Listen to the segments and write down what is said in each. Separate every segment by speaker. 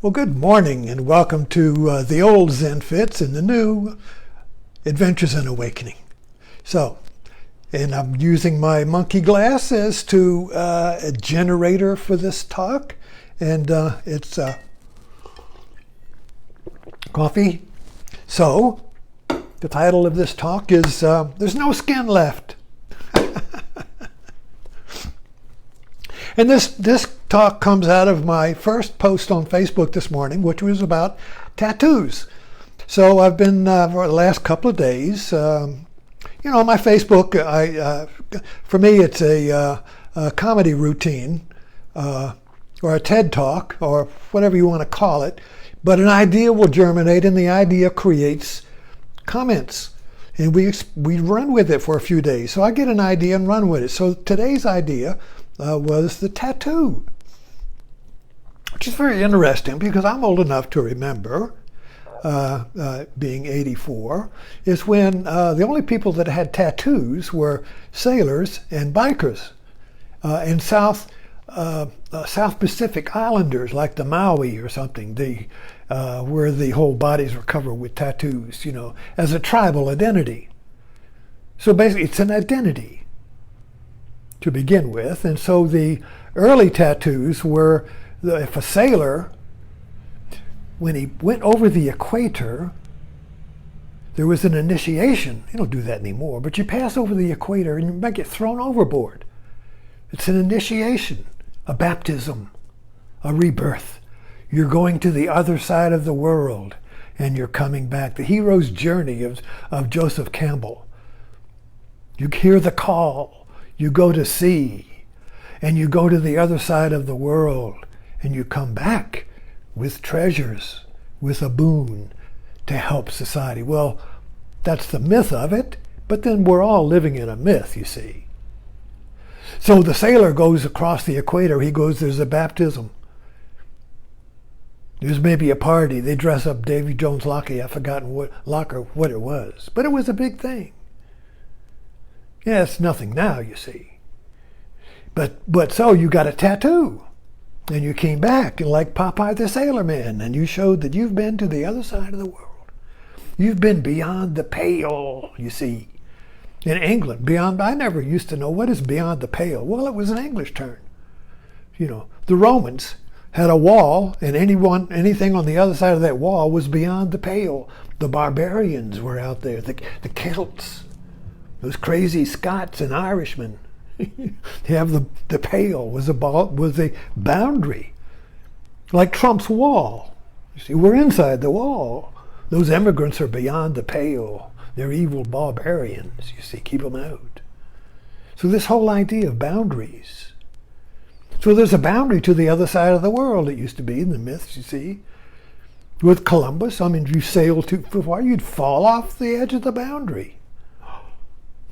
Speaker 1: Well, good morning and welcome to the old Zen Fits and the new Adventures in Awakening. And I'm using my monkey glass as to a generator for this talk, and it's coffee. So, the title of this talk is There's No Skin Left. And this talk comes out of my first post on Facebook this morning, which was about tattoos. So I've been, for the last couple of days, my Facebook, for me it's a comedy routine, or a TED Talk, or whatever you want to call it. But an idea will germinate, and the idea creates comments. And we run with it for a few days. So I get an idea and run with it. So today's idea was the tattoo, which is very interesting because I'm old enough to remember, being 84, is when the only people that had tattoos were sailors and bikers, and South Pacific Islanders like the Maui or something, where the whole bodies were covered with tattoos, as a tribal identity. So basically it's an identity to begin with. And so the early tattoos were, if a sailor, when he went over the equator, there was an initiation. You don't do that anymore, but you pass over the equator and you might get thrown overboard. It's an initiation, a baptism, a rebirth. You're going to the other side of the world and you're coming back. The hero's journey of Joseph Campbell. You hear the call. You go to sea, and you go to the other side of the world, and you come back with treasures, with a boon to help society. Well, that's the myth of it, but then we're all living in a myth, you see. So the sailor goes across the equator. He goes, there's a baptism. There's maybe a party. They dress up Davy Jones' Locker. I've forgotten what it was, but it was a big thing. Yeah, it's nothing now, you see. But so you got a tattoo, and you came back like Popeye the Sailor Man, and you showed that you've been to the other side of the world. You've been beyond the pale, you see. In England, I never used to know what is beyond the pale. Well, it was an English term. The Romans had a wall, and anything on the other side of that wall was beyond the pale. The barbarians were out there, the Celts. Those crazy Scots and Irishmen. You have the pale was a boundary, like Trump's wall. You see, we're inside the wall. Those immigrants are beyond the pale. They're evil barbarians. You see, keep them out. So this whole idea of boundaries. So there's a boundary to the other side of the world. It used to be in the myths. You see, with Columbus, you sail too far, you'd fall off the edge of the boundary.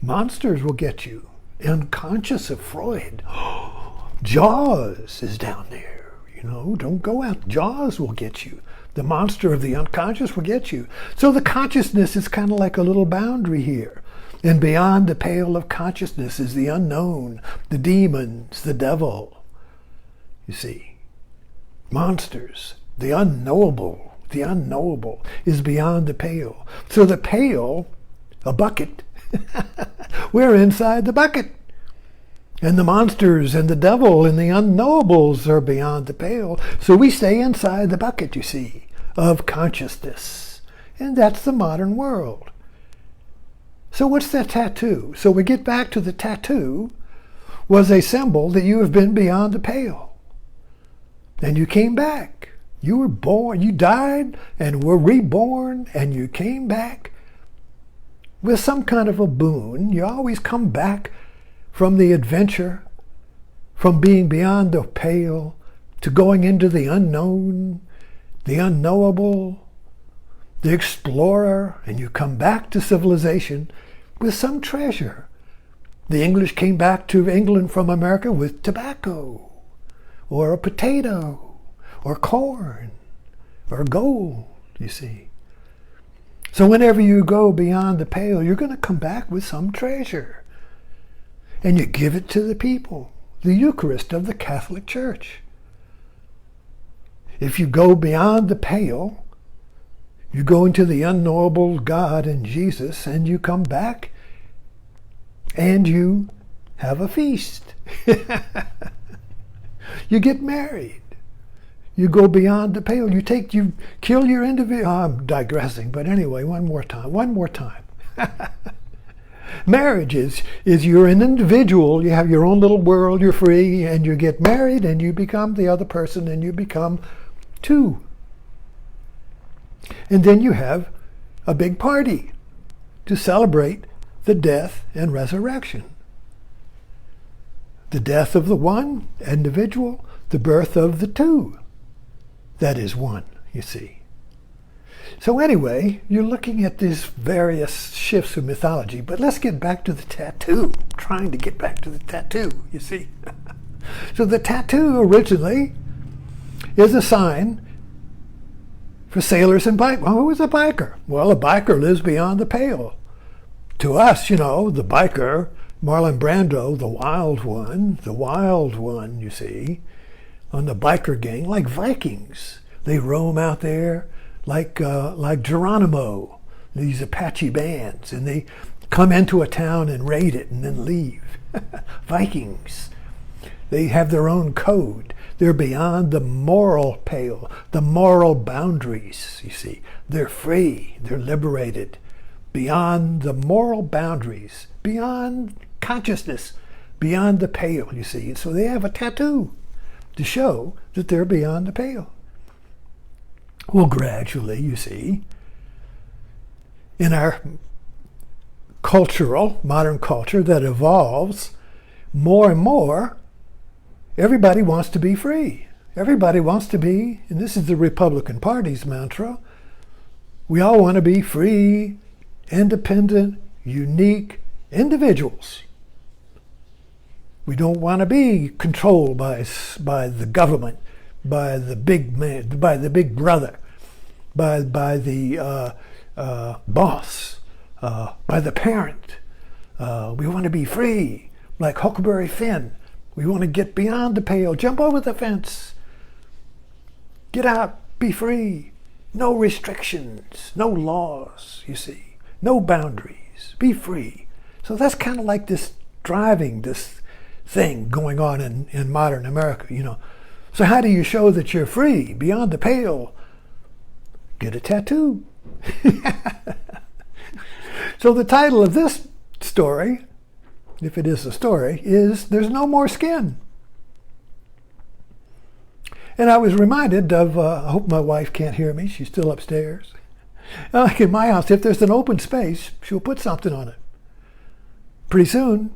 Speaker 1: Monsters will get you. Unconscious of Freud. Jaws is down there. Don't go out. Jaws will get you. The monster of the unconscious will get you. So the consciousness is kind of like a little boundary here. And beyond the pale of consciousness is the unknown, the demons, the devil. You see, monsters, the unknowable is beyond the pale. So the pale, a bucket, we're inside the bucket. And the monsters and the devil and the unknowables are beyond the pale. So we stay inside the bucket, you see, of consciousness. And that's the modern world. So what's that tattoo? So we get back to the tattoo was a symbol that you have been beyond the pale. And you came back. You were born, you died and were reborn, and you came back with some kind of a boon. You always come back from the adventure, from being beyond the pale, to going into the unknown, the unknowable, the explorer, and you come back to civilization with some treasure. The English came back to England from America with tobacco, or a potato, or corn, or gold, you see. So whenever you go beyond the pale, you're going to come back with some treasure. And you give it to the people, the Eucharist of the Catholic Church. If you go beyond the pale, you go into the unknowable God and Jesus, and you come back and you have a feast. You get married. You go beyond the pale. You kill your individual. I'm digressing, but anyway, one more time. Marriage is you're an individual. You have your own little world. You're free, and you get married, and you become the other person, and you become two. And then you have a big party to celebrate the death and resurrection. The death of the one individual, the birth of the two. That is one, you see. So anyway, you're looking at these various shifts of mythology, but let's get back to the tattoo. I'm trying to get back to the tattoo, you see. So the tattoo originally is a sign for sailors and bikers. Well, who is a biker? Well, a biker lives beyond the pale. To us, the biker, Marlon Brando, the wild one, you see, on the biker gang, like Vikings. They roam out there like Geronimo, these Apache bands, and they come into a town and raid it and then leave. Vikings. They have their own code. They're beyond the moral pale, the moral boundaries, you see. They're free. They're liberated. Beyond the moral boundaries, beyond consciousness, beyond the pale, you see. And so they have a tattoo to show that they're beyond the pale. Well, gradually, you see, in our modern culture that evolves more and more, everybody wants to be free. Everybody wants to be, and this is the Republican Party's mantra, we all want to be free, independent, unique individuals. We don't want to be controlled by the government, by the big man, by the big brother, by the boss, by the parent. We want to be free, like Huckleberry Finn. We want to get beyond the pale, jump over the fence, get out, be free. No restrictions, no laws, you see, no boundaries, be free. So that's kind of like this driving this thing going on in modern America, So how do you show that you're free, beyond the pale? Get a tattoo. So the title of this story, if it is a story, is There's No More Skin. And I was reminded of, I hope my wife can't hear me, she's still upstairs. Like in my house, if there's an open space, she'll put something on it. Pretty soon,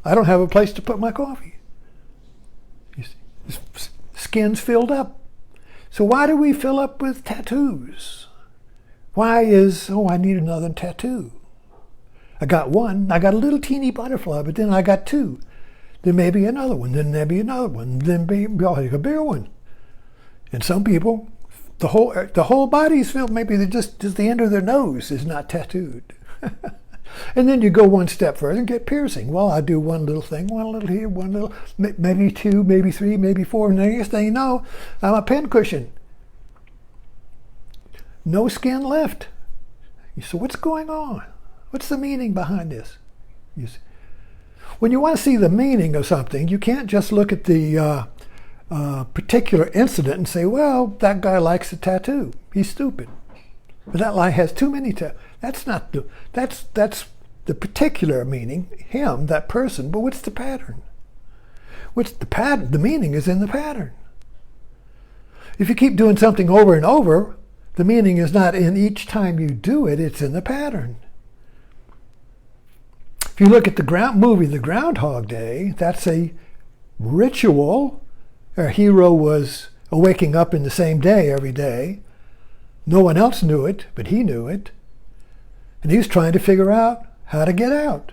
Speaker 1: I don't have a place to put my coffee. You see, skin's filled up. So why do we fill up with tattoos? Why I need another tattoo. I got one, I got a little teeny butterfly, but then I got two. Then maybe another one, then maybe another one, then maybe I'll take a bigger one. And some people, the whole body's filled, maybe just the end of their nose is not tattooed. And then you go one step further and get piercing. Well, I do one little thing, one little here, one little, maybe two, maybe three, maybe four, and the next thing you know, I'm a pincushion. No skin left. So what's going on? What's the meaning behind this? You see, when you want to see the meaning of something, you can't just look at the particular incident and say, well, that guy likes a tattoo. He's stupid. But that guy has too many tattoos. That's the particular meaning, him, that person, but what's the pattern? What's the pattern? The meaning is in the pattern. If you keep doing something over and over, the meaning is not in each time you do it, it's in the pattern. If you look at the movie The Groundhog Day, that's a ritual. Our hero was waking up in the same day every day. No one else knew it, but he knew it. And he was trying to figure out how to get out.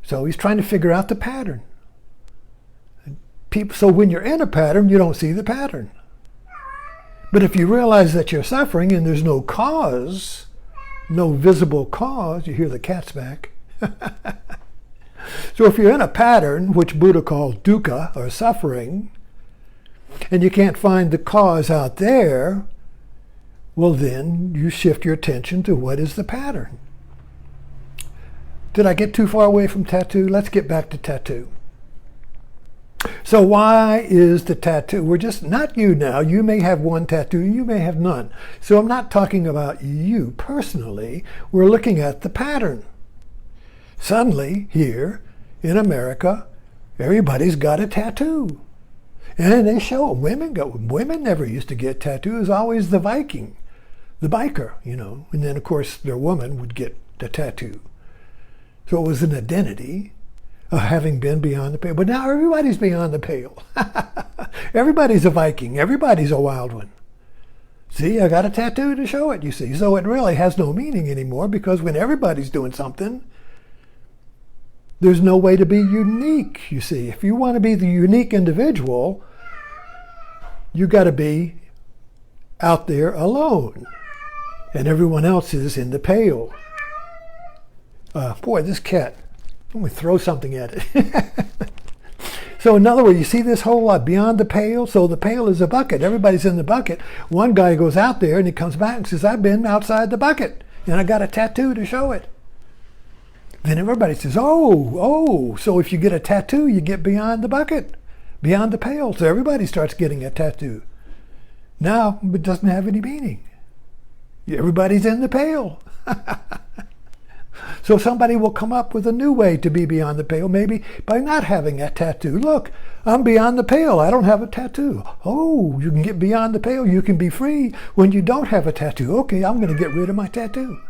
Speaker 1: So he's trying to figure out the pattern. So when you're in a pattern, you don't see the pattern. But if you realize that you're suffering and there's no cause, no visible cause, you hear the cat's back. So if you're in a pattern, which Buddha called dukkha, or suffering, and you can't find the cause out there, well then you shift your attention to what is the pattern. Did I get too far away from tattoo? Let's get back to tattoo. So why is the tattoo? We're just, not you now, you may have one tattoo, you may have none. So I'm not talking about you personally, we're looking at the pattern. Suddenly, here in America, everybody's got a tattoo. And they show women never used to get tattoos, always the Viking, the biker, and then of course their woman would get the tattoo. So it was an identity of having been beyond the pale. But now everybody's beyond the pale. Everybody's a Viking. Everybody's a wild one. See, I got a tattoo to show it, you see. So it really has no meaning anymore, because when everybody's doing something, there's no way to be unique, you see. If you want to be the unique individual, you got to be out there alone. And everyone else is in the pale. Boy, this cat, I'm going to throw something at it. So in other words, you see this whole lot beyond the pale. So the pale is a bucket. Everybody's in the bucket. One guy goes out there and he comes back and says, I've been outside the bucket and I got a tattoo to show it. Then everybody says, oh, so if you get a tattoo, you get beyond the bucket, beyond the pale. So everybody starts getting a tattoo. Now it doesn't have any meaning. Everybody's in the pale. So somebody will come up with a new way to be beyond the pale, maybe by not having a tattoo. Look, I'm beyond the pale. I don't have a tattoo. Oh, you can get beyond the pale. You can be free when you don't have a tattoo. Okay, I'm going to get rid of my tattoo.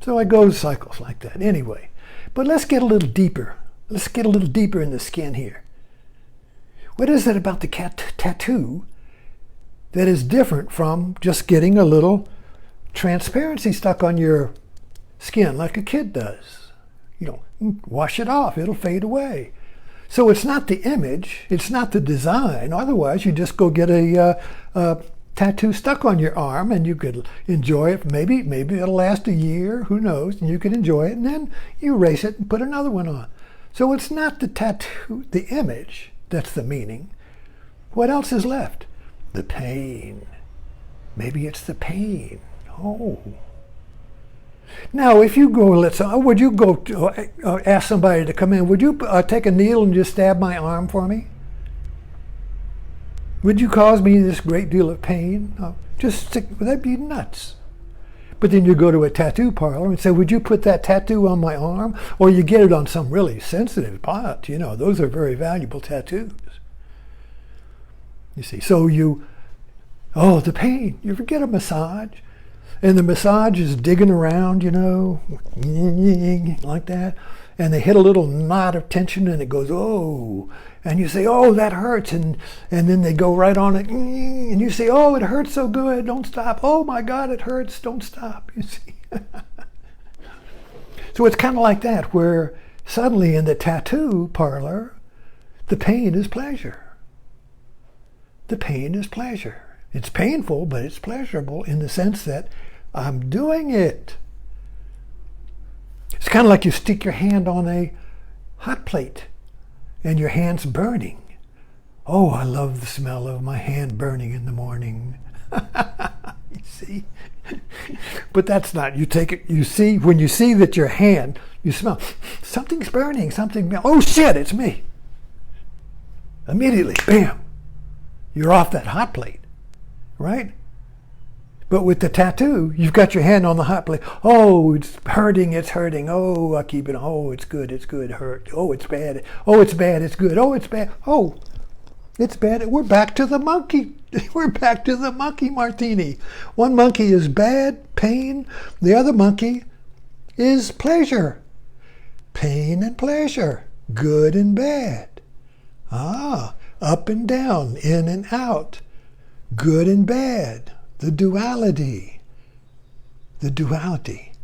Speaker 1: So it goes cycles like that. Anyway, but let's get a little deeper. Let's get a little deeper in the skin here. What is it about the tattoo that is different from just getting a little transparency stuck on your skin like a kid does? Wash it off, it'll fade away. So it's not the image, it's not the design. Otherwise, you just go get a tattoo stuck on your arm and you could enjoy it. Maybe it'll last a year, who knows, and you could enjoy it, and then you erase it and put another one on. So it's not the tattoo, the image, that's the meaning. What else is left? The pain. Maybe it's the pain. Oh. Now, if you go, would you go ask somebody to come in? Would you take a needle and just stab my arm for me? Would you cause me this great deal of pain? That'd be nuts. But then you go to a tattoo parlor and say, would you put that tattoo on my arm? Or you get it on some really sensitive part. Those are very valuable tattoos. You see, so the pain. You ever get a massage? And the massage is digging around, like that. And they hit a little knot of tension and it goes, oh. And you say, oh, that hurts. And then they go right on it. And you say, oh, it hurts so good. Don't stop. Oh, my God, it hurts. Don't stop. You see. So it's kind of like that, where suddenly in the tattoo parlor, the pain is pleasure. The pain is pleasure. It's painful, but it's pleasurable in the sense that I'm doing it. It's kind of like you stick your hand on a hot plate and your hand's burning. Oh, I love the smell of my hand burning in the morning. You see? But that's not, you take it, you see, when you see that your hand, you smell, something's burning, oh shit, it's me. Immediately, bam, you're off that hot plate. Right? But with the tattoo, you've got your hand on the hot plate. Oh, it's hurting. Oh, I keep it. Oh, it's good. Hurt. Oh, it's bad. Oh, it's bad. It's good. Oh, it's bad. Oh, it's bad. We're back to the monkey. We're back to the monkey martini. One monkey is bad, pain. The other monkey is pleasure. Pain and pleasure. Good and bad. Up and down, in and out. Good and bad, the duality.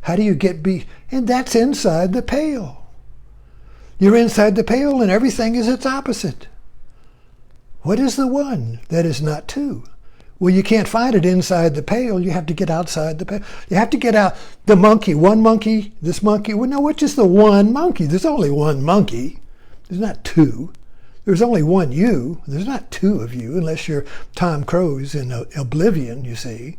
Speaker 1: How do you get and that's inside the pale. You're inside the pale and everything is its opposite. What is the one that is not two? Well, you can't find it inside the pale. You have to get outside the pale. You have to get out the monkey, one monkey, this monkey. Well, no, which is the one monkey? There's only one monkey. There's not two. There's only one you. There's not two of you, unless you're Tom Cruise in Oblivion, you see.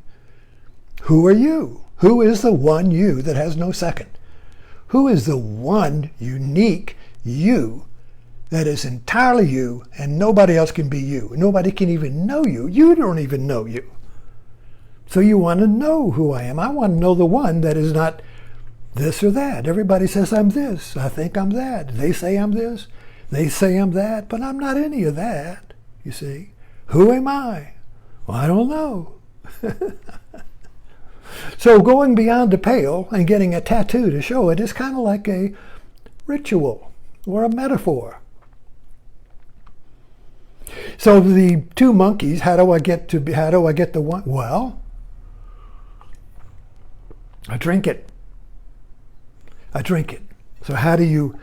Speaker 1: Who are you? Who is the one you that has no second? Who is the one unique you that is entirely you, and nobody else can be you? Nobody can even know you. You don't even know you. So you want to know who I am. I want to know the one that is not this or that. Everybody says I'm this. I think I'm that. They say I'm this. They say I'm that. But I'm not any of that, you see. Who am I? Well, I don't know. So going beyond the pale and getting a tattoo to show it is kind of like a ritual or a metaphor. So the two monkeys, how do I get the one? Well, I drink it. So how do you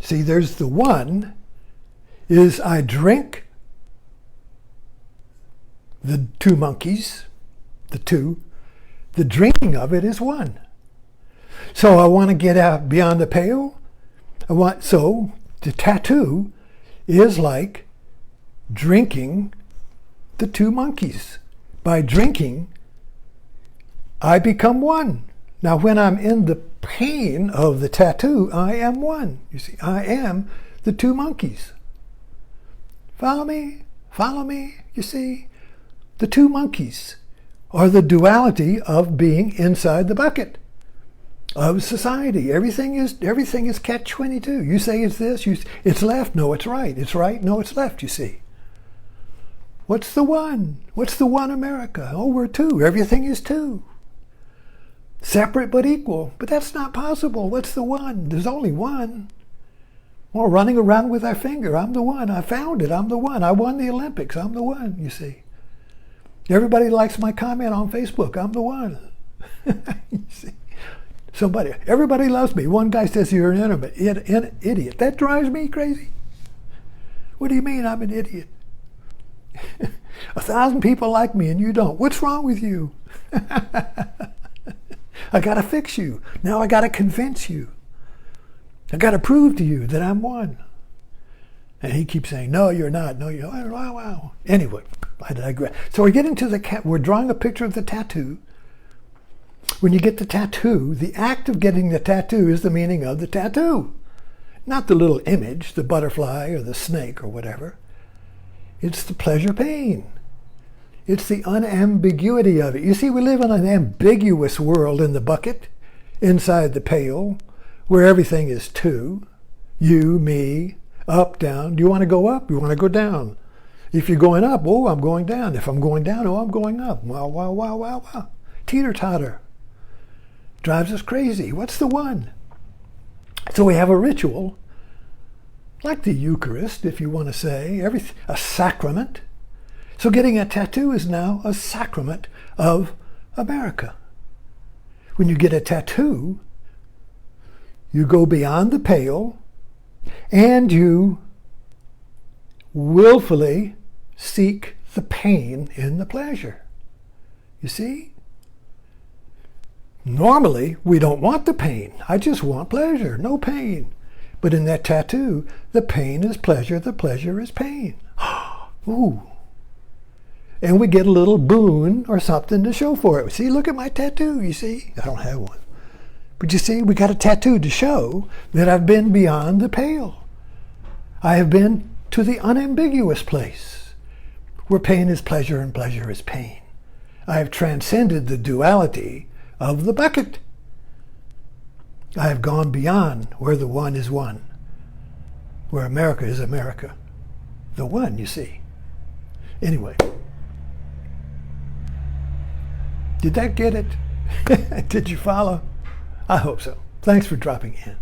Speaker 1: see? There's the one is I drink the two monkeys. The drinking of it is one. So I want to get out beyond the pale. So the tattoo is like drinking the two monkeys. By drinking, I become one. Now when I'm in the pain of the tattoo, I am one. You see, I am the two monkeys. Follow me? You see? The two monkeys are the duality of being inside the bucket of society. Everything is catch-22. You say it's this, it's left, no, it's right. It's right, no, it's left, you see. What's the one? What's the one America? Oh, we're two. Everything is two. Separate but equal. But that's not possible. What's the one? There's only one. Well, running around with our finger. I'm the one. I found it. I'm the one. I won the Olympics. I'm the one, you see. Everybody likes my comment on Facebook. I'm the one. You see? Everybody loves me. One guy says you're an idiot. That drives me crazy. What do you mean I'm an idiot? 1,000 people like me and you don't. What's wrong with you? I got to fix you. Now I got to convince you. I got to prove to you that I'm one. And he keeps saying, no, you're not. No, you're not. Wow. Anyway, I digress. So we're getting to we're drawing a picture of the tattoo. When you get the tattoo, the act of getting the tattoo is the meaning of the tattoo. Not the little image, the butterfly or the snake or whatever. It's the pleasure-pain. It's the unambiguity of it. You see, we live in an ambiguous world in the bucket, inside the pail, where everything is two. You, me, up, down. Do you want to go up? You want to go down? If you're going up, oh, I'm going down. If I'm going down, oh, I'm going up. Wow. Teeter-totter. Drives us crazy. What's the one? So we have a ritual, like the Eucharist, if you want to say, a sacrament. So getting a tattoo is now a sacrament of America. When you get a tattoo, you go beyond the pale and you willfully seek the pain in the pleasure. You see? Normally, we don't want the pain. I just want pleasure, no pain. But in that tattoo, the pain is pleasure, the pleasure is pain. Ooh. And we get a little boon or something to show for it. See, look at my tattoo, you see? I don't have one. But you see, we got a tattoo to show that I've been beyond the pale. I have been to the unambiguous place, where pain is pleasure and pleasure is pain. I have transcended the duality of the bucket. I have gone beyond where the one is one, where America is America. The one, you see. Anyway. Did that get it? Did you follow? I hope so. Thanks for dropping in.